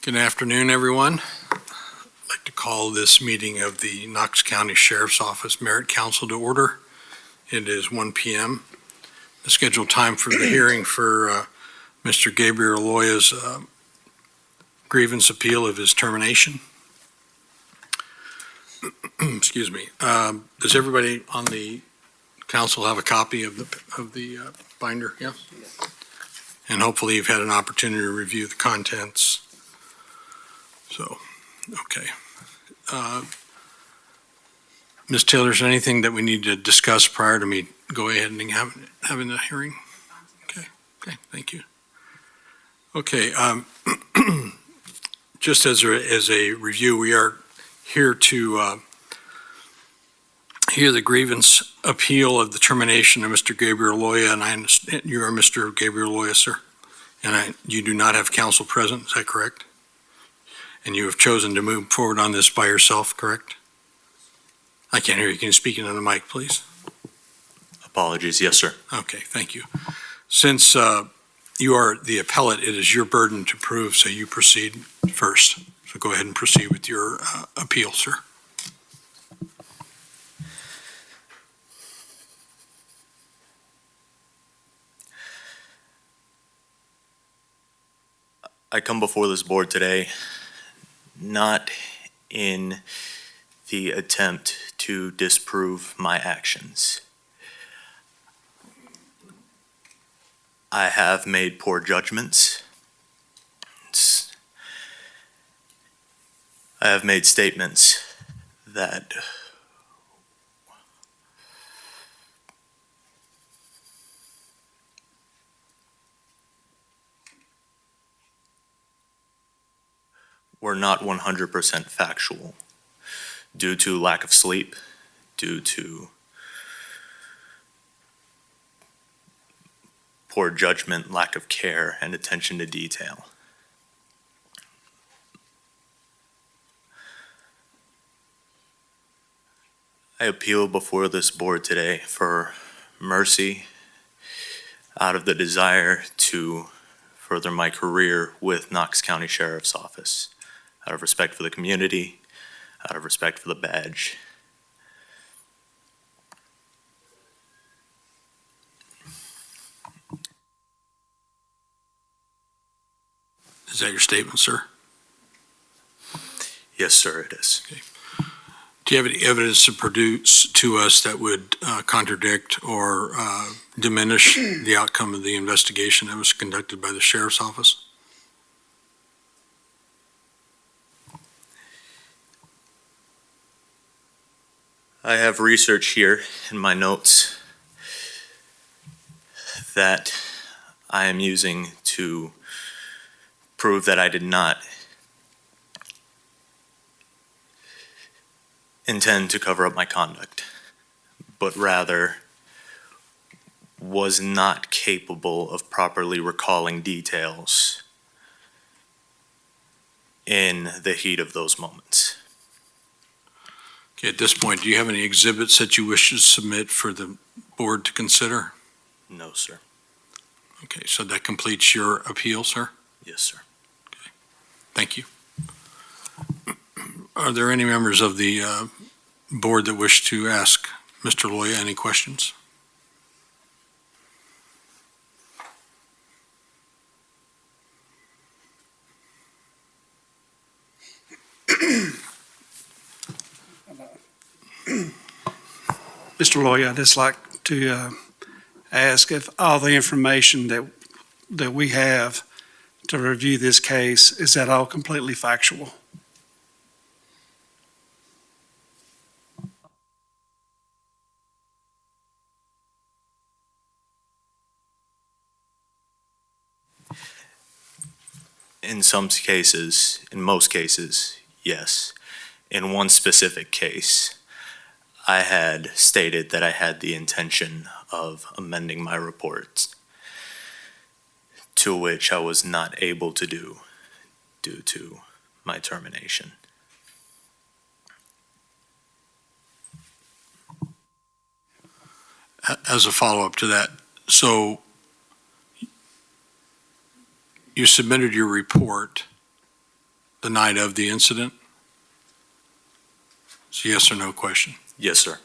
Good afternoon, everyone. I'd like to call this meeting of the Knox County Sheriff's Office Merit Council to order. It is 1 p.m. The scheduled time for the hearing for Mr. Gabriel Loya's grievance appeal of his termination. Excuse me. Does everybody on the council have a copy of the binder? Yeah. And hopefully you've had an opportunity to review the contents. So, okay. Ms. Taylor, is there anything that we need to discuss prior to me go ahead and having the hearing? Okay, thank you. Okay, just as a review, we are here to hear the grievance appeal of the termination of Mr. Gabriel Loya, and I understand you are Mr. Gabriel Loya, sir, and you do not have counsel present, is that correct? And you have chosen to move forward on this by yourself, correct? I can't hear you. Can you speak into the mic, please? Apologies. Yes, sir. Okay, thank you. Since you are the appellate, it is your burden to prove, so you proceed first. So go ahead and proceed with your appeal, sir. I come before this board today not in the attempt to disprove my actions. I have made poor judgments. I have made statements that were not 100% factual due to lack of sleep, due to poor judgment, lack of care, and attention to detail. I appeal before this board today for mercy out of the desire to further my career with Knox County Sheriff's Office, out of respect for the community, out of respect for the badge. Is that your statement, sir? Yes, sir, it is. Okay. Do you have any evidence to produce to us that would contradict or diminish the outcome of the investigation that was conducted by the Sheriff's Office? I have research here in my notes that I am using to prove that I did not intend to cover up my conduct, but rather was not capable of properly recalling details in the heat of those moments. Okay, at this point, do you have any exhibits that you wish to submit for the board to consider? No, sir. Okay, so that completes your appeal, sir? Yes, sir. Okay, thank you. Are there any members of the board that wish to ask Mr. Loya any questions? Mr. Loya, I'd just like to ask if all the information that we have to review this case, is that all completely factual? In some cases, in most cases, yes. In one specific case, I had stated that I had the intention of amending my reports, to which I was not able to do due to my termination. As a follow-up to that, so you submitted your report the night of the incident? It's a yes or no question. Yes, sir.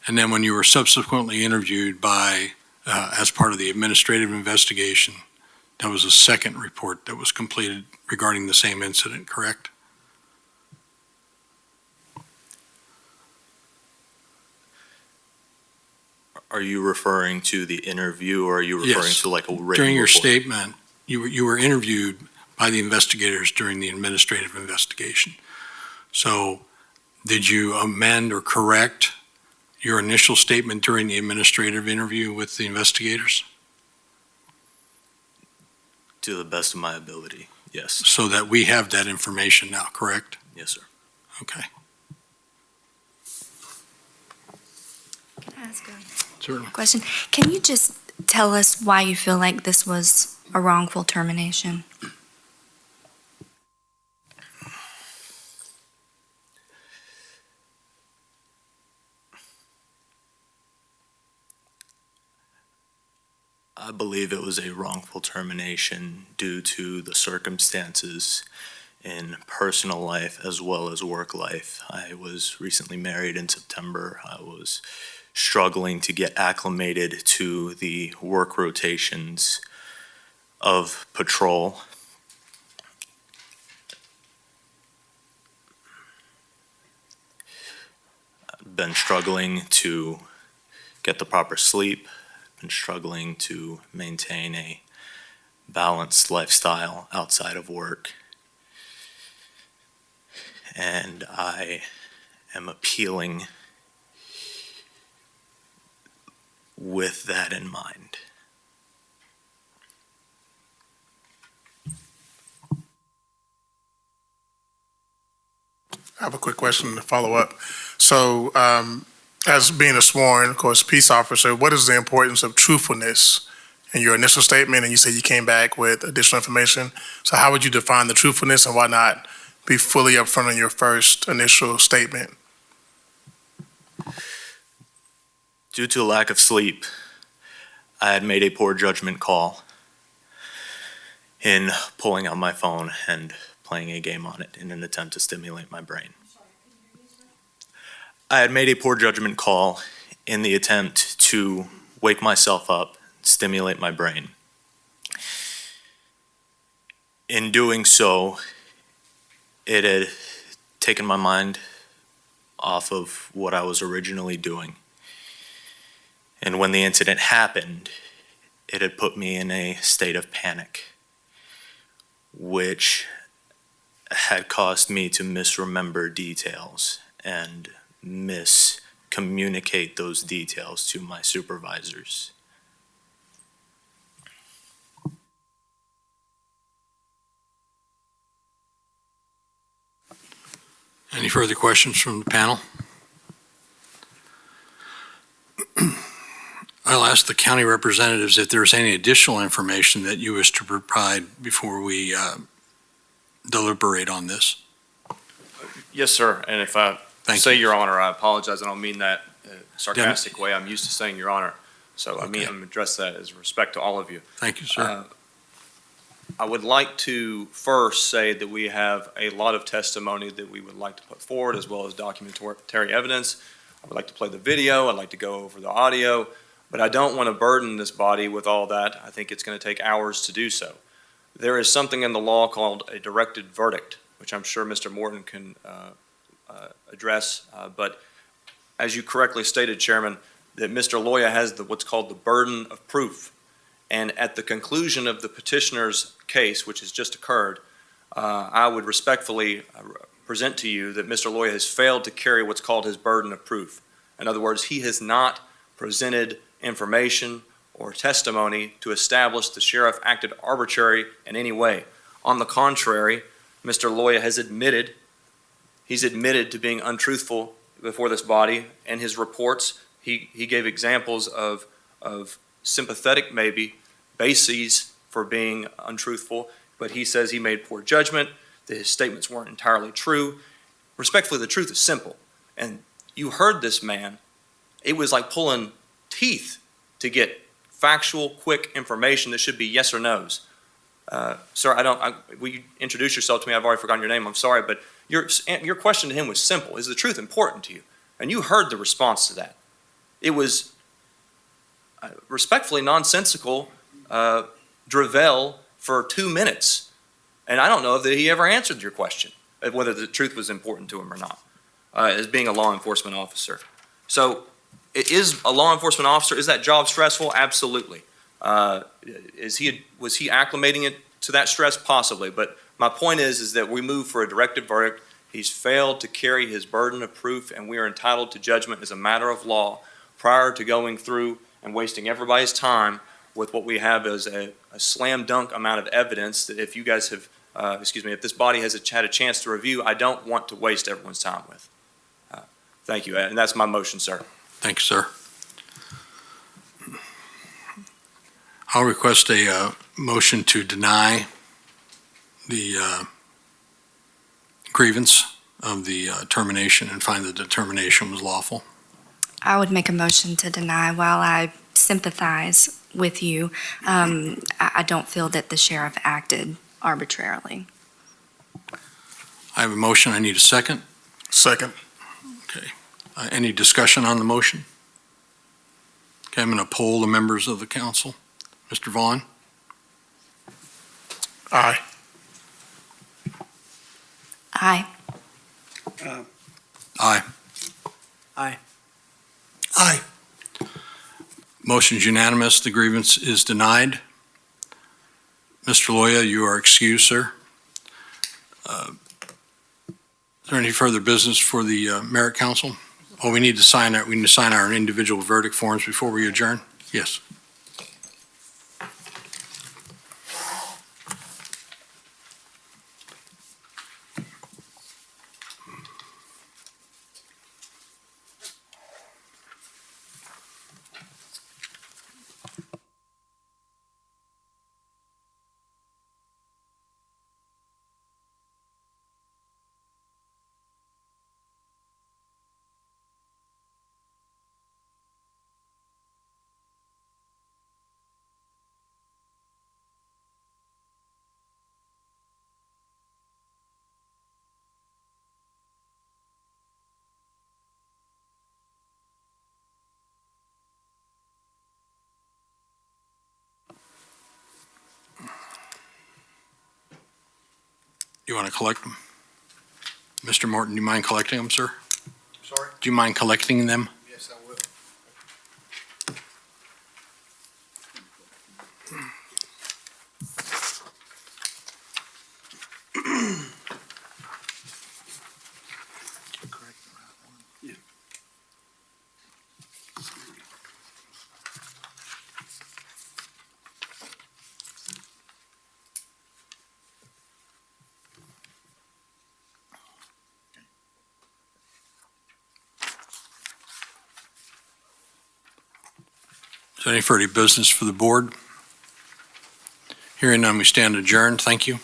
And then when you were subsequently interviewed as part of the administrative investigation, that was a second report that was completed regarding the same incident, correct? Are you referring to the interview, or are you referring Yes. to like a written During your report? statement, you were interviewed by the investigators during the administrative investigation. So did you amend or correct your initial statement during the administrative interview with the investigators To the best of my ability, yes. so that we have that information now, correct? Yes, sir. Okay. Can I ask a Certainly. question? Can you just tell us why you feel like this was a wrongful termination? I believe it was a wrongful termination due to the circumstances in personal life as well as work life. I was recently married in September. I was struggling to get acclimated to the work rotations of patrol. I've been struggling to get the proper sleep, been struggling to maintain a balanced lifestyle outside of work. And I am appealing with that in mind. I have a quick question to follow up. So, as being a sworn, of course, peace officer, what is the importance of truthfulness in your initial statement? And you said you came back with additional information. So how would you define the truthfulness, and why not be fully upfront in your first initial statement? Due to a lack of sleep, I had made a poor judgment call in pulling out my phone and playing a game on it in an attempt to stimulate my brain. I had made a poor judgment call in the attempt to wake myself up, stimulate my brain. In doing so, it had taken my mind off of what I was originally doing. And when the incident happened, it had put me in a state of panic, which had caused me to misremember details and miscommunicate those details to my supervisors. Any further questions from the panel? I'll ask the county representatives if there's any additional information that you wish to provide before we deliberate on this. Yes, sir. And if I Thank say you. Your Honor, I apologize. I don't mean that sarcastic way. I'm used to saying Your Honor. So I mean, Okay. I'm going to address that as respect to all of you. Thank you, sir. I would like to first say that we have a lot of testimony that we would like to put forward, as well as documentary evidence. I would like to play the video. I'd like to go over the audio, but I don't want to burden this body with all that. I think it's going to take hours to do so. There is something in the law called a directed verdict, which I'm sure Mr. Morton can address. But as you correctly stated, Chairman, that Mr. Loya has what's called the burden of proof. And at the conclusion of the petitioner's case, which has just occurred, I would respectfully present to you that Mr. Loya has failed to carry what's called his burden of proof. In other words, he has not presented information or testimony to establish the sheriff acted arbitrary in any way. On the contrary, Mr. Loya has admitted, he's admitted to being untruthful before this body. In his reports, he gave examples of sympathetic, maybe, bases for being untruthful, but he says he made poor judgment, that his statements weren't entirely true. Respectfully, the truth is simple. And you heard this man. It was like pulling teeth to get factual, quick information that should be yes or no's. Sir, will you introduce yourself to me? I've already forgotten your name. I'm sorry, but your question to him was simple. Is the truth important to you? And you heard the response to that. It was respectfully nonsensical drivel for 2 minutes. And I don't know that he ever answered your question, whether the truth was important to him or not, as being a law enforcement officer. So is a law enforcement officer, is that job stressful? Absolutely. Was he acclimating it to that stress? Possibly. But my point is that we move for a directed verdict. He's failed to carry his burden of proof, and we are entitled to judgment as a matter of law prior to going through and wasting everybody's time with what we have as a slam dunk amount of evidence that if you guys have, if this body has had a chance to review, I don't want to waste everyone's time with. Thank you, and that's my motion, sir. Thank you, sir. I'll request a motion to deny the grievance of the termination and find the determination was lawful. I would make a motion to deny. While I sympathize with you, I don't feel that the sheriff acted arbitrarily. I have a motion. I need a second. Second. Okay. Any discussion on the motion? Okay, I'm going to poll the members of the council. Mr. Vaughn? Aye. Aye. Aye. Aye. Aye. Motion's unanimous. The grievance is denied. Mr. Loya, you are excused, sir. Is there any further business for the Merit Council? Oh, we need to sign our individual verdict forms before we adjourn? Yes. You want to collect them? Mr. Morton, do you mind collecting them, sir? Sorry? Do you mind collecting them? Yes, I will. Is there any further business for the board? Hearing none, we stand adjourned. Thank you.